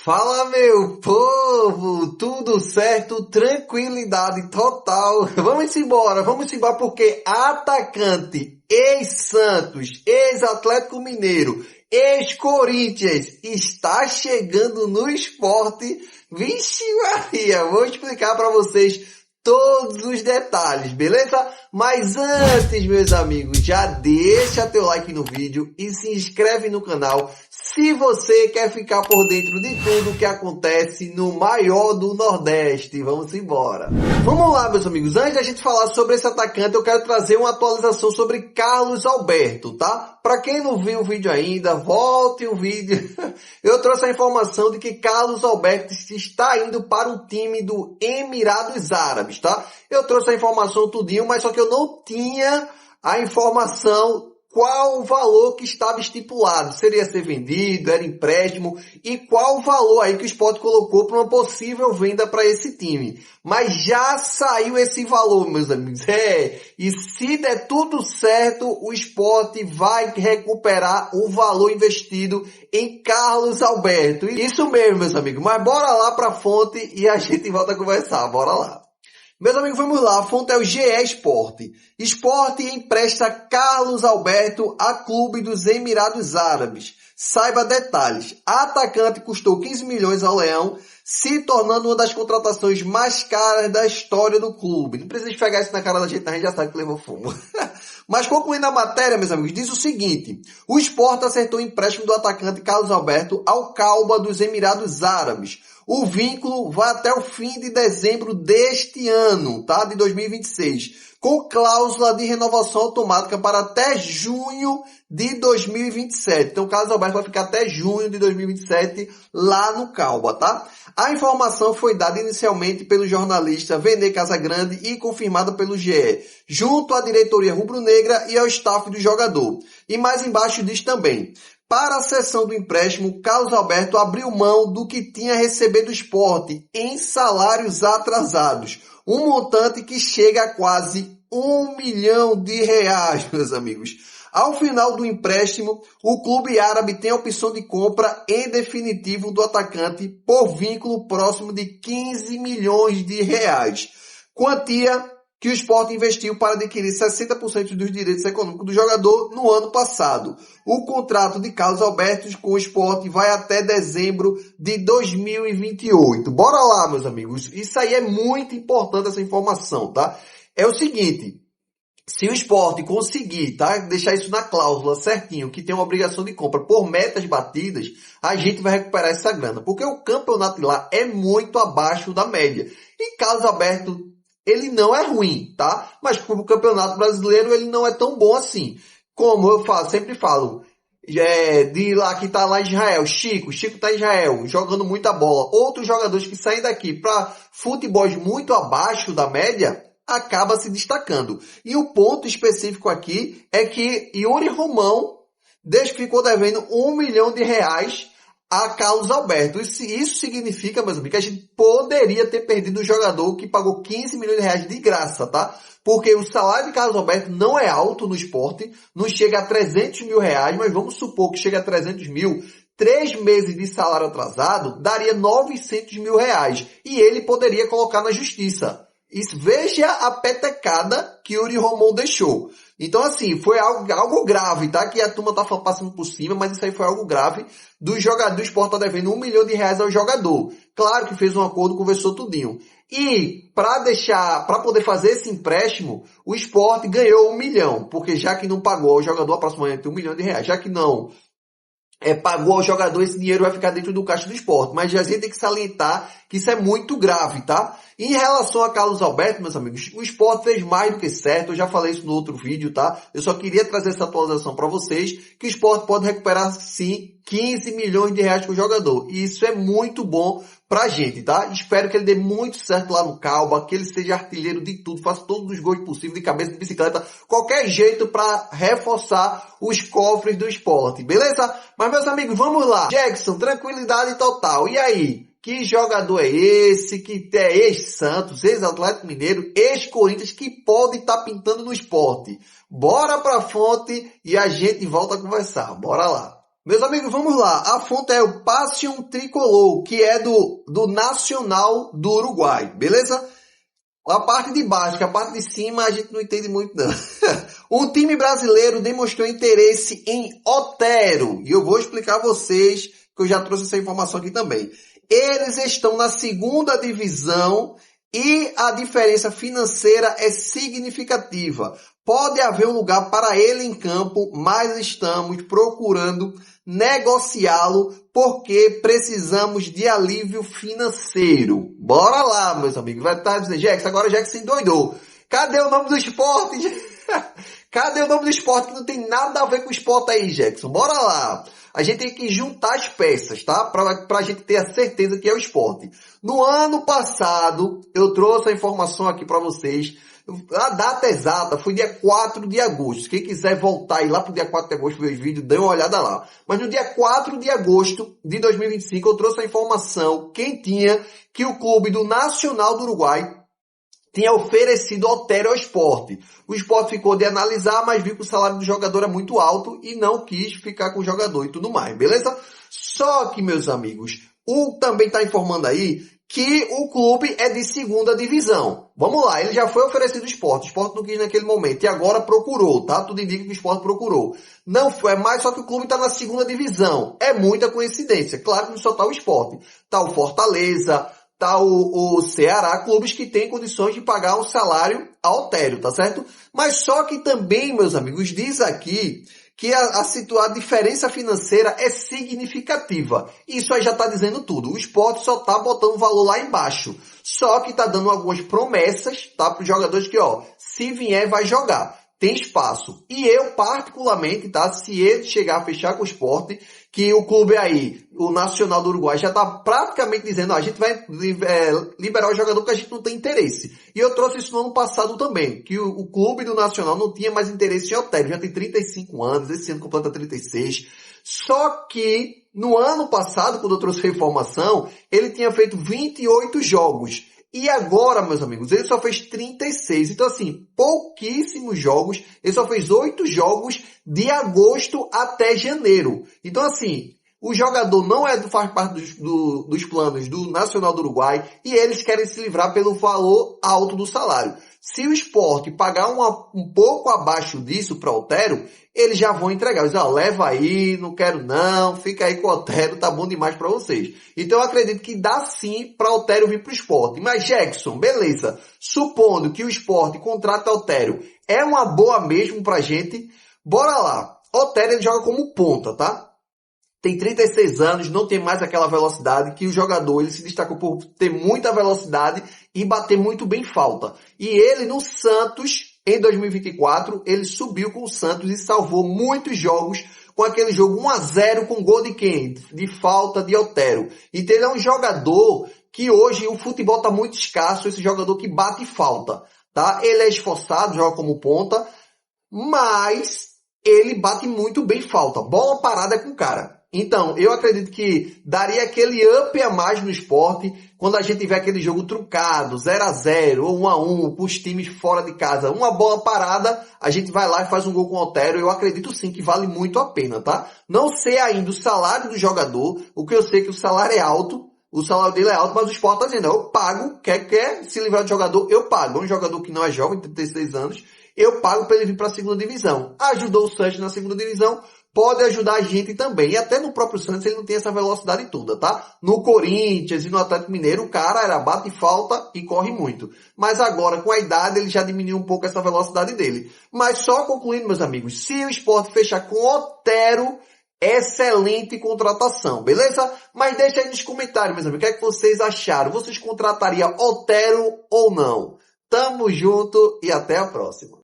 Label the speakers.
Speaker 1: Fala, meu povo, tudo certo, tranquilidade total. Vamos embora porque atacante, ex-Santos, ex-Atlético Mineiro, ex-Corinthians está chegando no esporte. Vixe Maria, vou explicar para vocês todos os detalhes, beleza? Mas antes, meus amigos, já deixa teu like no vídeo e se inscreve no canal se você quer ficar por dentro de tudo que acontece no maior do Nordeste. Vamos embora. Vamos lá, meus amigos. Antes da gente falar sobre esse atacante, eu quero trazer uma atualização sobre Carlos Alberto, tá? Para quem não viu o vídeo ainda, volte o vídeo. Eu trouxe a informação de que Carlos Alberto está indo para o time do Emirados Árabes, tá? Eu trouxe a informação tudinho, mas só que eu não tinha a informação qual o valor que estava estipulado. Seria ser vendido, era empréstimo e qual o valor aí que o Sport colocou para uma possível venda para esse time. Mas já saiu esse valor, meus amigos. E se der tudo certo, o Sport vai recuperar o valor investido em Carlos Alberto. Isso mesmo, meus amigos. Mas bora lá para a fonte e a gente volta a conversar. Bora lá. Meus amigos, vamos lá. A fonte é o GE Sport. Sport empresta Carlos Alberto a clube dos Emirados Árabes. Saiba detalhes. A atacante custou 15 milhões ao Leão, se tornando uma das contratações mais caras da história do clube. Não precisa esfregar isso na cara da gente, a gente já sabe que levou fumo. Mas concluindo a matéria, meus amigos, diz o seguinte. O Sport acertou o empréstimo do atacante Carlos Alberto ao Calba dos Emirados Árabes. O vínculo vai até o fim de dezembro deste ano, tá? De 2026, com cláusula de renovação automática para até junho de 2027. Então, o Carlos Alberto vai ficar até junho de 2027 lá no Calba, tá? A informação foi dada inicialmente pelo jornalista Vene Casagrande e confirmada pelo GE, junto à diretoria rubro-negra e ao staff do jogador. E mais embaixo diz também: para a cessão do empréstimo, Carlos Alberto abriu mão do que tinha recebido do Sport em salários atrasados. Um montante que chega a quase R$ 1 milhão, meus amigos. Ao final do empréstimo, o clube árabe tem a opção de compra em definitivo do atacante por vínculo próximo de R$ 15 milhões. Quantia que o Sport investiu para adquirir 60% dos direitos econômicos do jogador no ano passado. O contrato de Carlos Alberto com o Sport vai até dezembro de 2028. Bora lá, meus amigos. Isso aí é muito importante, essa informação, tá? É o seguinte: se o Sport conseguir, tá, deixar isso na cláusula certinho, que tem uma obrigação de compra por metas batidas, a gente vai recuperar essa grana. Porque o campeonato lá é muito abaixo da média. E Carlos Alberto, ele não é ruim, tá? Mas como o campeonato brasileiro, ele não é tão bom assim. Como eu sempre falo, de lá que tá lá em Israel, Chico tá em Israel, jogando muita bola. Outros jogadores que saem daqui para futebol muito abaixo da média, acaba se destacando. E o ponto específico aqui é que Yuri Romão ficou devendo R$ 1 milhão a Carlos Alberto. Isso significa, meus amigos, que a gente poderia ter perdido o jogador que pagou R$ 15 milhões de graça, tá? Porque o salário de Carlos Alberto não é alto no esporte, não chega a R$ 300 mil, mas vamos supor que chega a 300 mil. 3 meses de salário atrasado daria R$ 900 mil. E ele poderia colocar na justiça. Veja a petecada que Yuri Romão deixou. Então, assim, foi algo grave, tá? Que a turma tá passando por cima, mas isso aí foi algo grave do jogador. Do Sport tá devendo R$ 1 milhão ao jogador. Claro que fez um acordo, conversou tudinho. E para poder fazer esse empréstimo, o Sport ganhou R$ 1 milhão, porque já que não pagou ao jogador aproximadamente R$ 1 milhão, já que não pagou ao jogador, esse dinheiro vai ficar dentro do caixa do Sport. Mas a gente tem que salientar que isso é muito grave, tá? Em relação a Carlos Alberto, meus amigos, o Sport fez mais do que certo. Eu já falei isso no outro vídeo, tá? Eu só queria trazer essa atualização para vocês, que o Sport pode recuperar, sim, R$ 15 milhões com o jogador. E isso é muito bom pra gente, tá? Espero que ele dê muito certo lá no Calba, que ele seja artilheiro de tudo, faça todos os gols possíveis de cabeça, de bicicleta, qualquer jeito para reforçar os cofres do Sport, beleza? Mas, meus amigos, vamos lá. Jackson, tranquilidade total. E aí? Que jogador é esse que é ex-Santos, ex-Atlético Mineiro, ex-Corinthians, que pode estar pintando no Sport? Bora pra fonte e a gente volta a conversar. Bora lá. Meus amigos, vamos lá. A fonte é o Passion Tricolor, que é do Nacional do Uruguai, beleza? A parte de baixo, que a parte de cima a gente não entende muito não. O time brasileiro demonstrou interesse em Otero. E eu vou explicar a vocês, que eu já trouxe essa informação aqui também. Eles estão na segunda divisão e a diferença financeira é significativa. Pode haver um lugar para ele em campo, mas estamos procurando negociá-lo porque precisamos de alívio financeiro. Bora lá, meus amigos. Vai estar dizendo, Jackson, agora o Jackson endoidou. Cadê o nome do esporte? Cadê o nome do esporte que não tem nada a ver com o esporte aí, Jackson? Bora lá. A gente tem que juntar as peças, tá? Pra gente ter a certeza que é o esporte. No ano passado, eu trouxe a informação aqui pra vocês. A data exata foi dia 4 de agosto. Quem quiser voltar e lá pro dia 4 de agosto ver os vídeos, dê uma olhada lá. Mas no dia 4 de agosto de 2025, eu trouxe a informação quentinha que o clube do Nacional do Uruguai tinha oferecido Otero ao esporte. O esporte ficou de analisar, mas viu que o salário do jogador é muito alto e não quis ficar com o jogador e tudo mais, beleza? Só que, meus amigos, também está informando aí que o clube é de segunda divisão. Vamos lá, ele já foi oferecido ao esporte. O esporte não quis naquele momento e agora procurou, tá? Tudo indica que o esporte procurou. Não foi mais, só que o clube está na segunda divisão. É muita coincidência. Claro que não só está o esporte. Tá o Fortaleza, tá o Ceará, clubes que têm condições de pagar um salário altério, tá certo? Mas só que também, meus amigos, diz aqui que a diferença financeira é significativa. Isso aí já está dizendo tudo. O esporte só está botando o valor lá embaixo. Só que está dando algumas promessas, tá, para os jogadores que, ó, se vier, vai jogar. Tem espaço. E eu, particularmente, tá, se ele chegar a fechar com o esporte, que o clube aí, o Nacional do Uruguai, já tá praticamente dizendo, ó, a gente vai liberar o jogador porque a gente não tem interesse. E eu trouxe isso no ano passado também, que o clube do Nacional não tinha mais interesse em Otero, já tem 35 anos, esse ano completa 36. Só que, no ano passado, quando eu trouxe a informação, ele tinha feito 28 jogos. E agora, meus amigos, ele só fez 36. Então, assim, pouquíssimos jogos. Ele só fez 8 jogos de agosto até janeiro. Então, assim, o jogador não faz parte dos planos do Nacional do Uruguai e eles querem se livrar pelo valor alto do salário. Se o esporte pagar um pouco abaixo disso para o Otero, eles já vão entregar. Eles dizem, leva aí, não quero não, fica aí com o Otero, tá bom demais para vocês. Então eu acredito que dá sim para o Otero vir para o esporte. Mas Jackson, beleza, supondo que o esporte contrata o Otero, é uma boa mesmo pra gente? Bora lá. Otero ele joga como ponta, tá? Tem 36 anos, não tem mais aquela velocidade que o jogador, ele se destacou por ter muita velocidade e bater muito bem falta. E ele no Santos, em 2024, ele subiu com o Santos e salvou muitos jogos com aquele jogo 1-0 com gol de quem? De falta de Otero. Então ele é um jogador que hoje o futebol está muito escasso, esse jogador que bate falta, tá? Ele é esforçado, joga como ponta, mas ele bate muito bem falta. Bola parada é com o cara. Então, eu acredito que daria aquele up a mais no esporte quando a gente tiver aquele jogo truncado, 0-0 ou 1-1, para os times fora de casa. Uma bola parada, a gente vai lá e faz um gol com o Otero. Eu acredito sim que vale muito a pena, tá? Não sei ainda o salário do jogador, o que eu sei é que o salário é alto, o salário dele é alto, mas o esporte está dizendo, eu pago, quer se livrar do jogador, eu pago. É um jogador que não é jovem, 36 anos, eu pago para ele vir para a segunda divisão. Ajudou o Santos na segunda divisão, pode ajudar a gente também. E até no próprio Santos ele não tem essa velocidade toda, tá? No Corinthians e no Atlético Mineiro o cara era bate falta e corre muito. Mas agora com a idade ele já diminuiu um pouco essa velocidade dele. Mas só concluindo, meus amigos, se o esporte fechar com Otero, excelente contratação, beleza? Mas deixa aí nos comentários, meus amigos, o que é que vocês acharam? Vocês contratariam Otero ou não? Tamo junto e até a próxima.